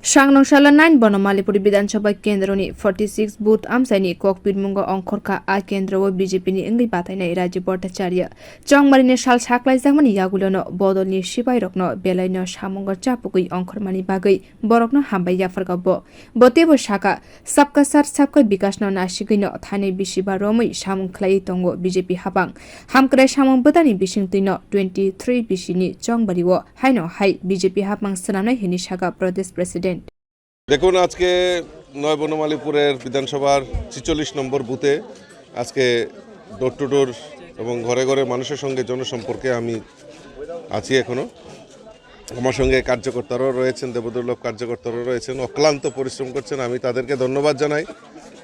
Sangrong sala 9 banamalipur bidhansabha kendra ni 46 bhooth amchaini kokpirmungo ongkhorkha a kendra o BJP ni wngwi batainai Rajib Bhattacharya chongmarini sal saklaijakmani yagulono bodolni sipai rokno belaino samungo chapugui ongkhormani bagui borokno hambai yafargabo botebo sakha sabka sar sabka bikasno nasigino thanai bisiba romui samung khlai tongo BJP habang hamkrai samung bodani bisingtuino 23 bisini chongbariwo haino hai BJP habang sanamnai hini sakha pradesh president দেখুন আজকে নয় বনমালীপুরের বিধানসভার ৪৬ নম্বর বুথে আজকে door to ডোর এবং ঘরে ঘরে মানুষের সঙ্গে জনসম্পর্কে আমি আছি এখনো। আমার সঙ্গে কার্যকর্তারাও রয়েছেন, দেবদুর্লভ কার্যকর্তারাও রয়েছেন, অক্লান্ত পরিশ্রম করছেন। আমি তাদেরকে ধন্যবাদ জানাই।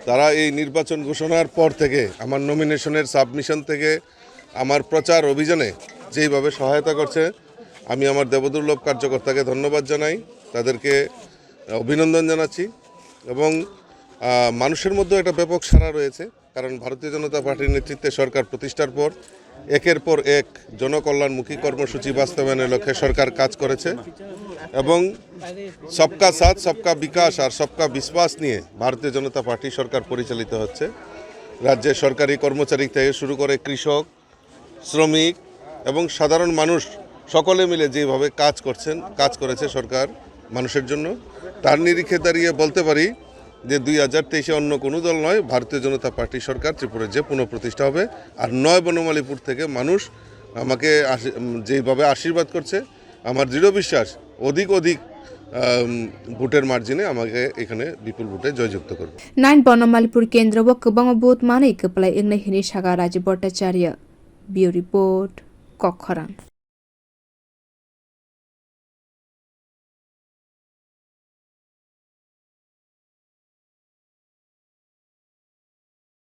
তারা এই নির্বাচন ঘোষণার পর থেকে আমার নমিনেশনের সাবমিশন থেকে আমার প্রচার অভিযানে যেইভাবে সহায়তা করছে, আমি আমার দেবদুর্লভ কার্যকর্তাকে ধন্যবাদ জানাই, তাদেরকে অভিনন্দন জানাচ্ছি। এবং মানুষের মধ্যে একটা ব্যাপক সাড়া রয়েছে, কারণ ভারতীয় জনতা পার্টির নেতৃত্বে সরকার প্রতিষ্ঠার পর একের পর এক জনকল্যাণমুখী কর্মসূচি বাস্তবায়নের লক্ষ্যে সরকার কাজ করেছে এবং সবকা সাথ সবকা বিকাশ আর সবকা বিশ্বাস নিয়ে ভারতীয় জনতা পার্টি সরকার পরিচালিত হচ্ছে। রাজ্যের সরকারি কর্মচারী থেকে শুরু করে কৃষক, শ্রমিক এবং সাধারণ মানুষ সকলে মিলে যেভাবে কাজ করেছে সরকার মানুষের জন্য, তার নিরিখে দাঁড়িয়ে বলতে পারি যে 2023-এ অন্য কোনো দল নয়, ভারতীয় জনতা পার্টি সরকার ত্রিপুরায় যে পুনঃপ্রতিষ্ঠা হবে। আর নয় বনমালীপুর থেকে মানুষ আমাকে যেভাবে আশীর্বাদ করছে, আমার দৃঢ় বিশ্বাস অধিক ভোটের মার্জিনে আমাকে এখানে বিপুল ভোটে জয়যুক্ত করবে। 9 banamalipur kendra o kwbangma bhooth manwi kwplai wngwi hini sakha Rajib Bhattacharya। Bureau report kokpirmungo।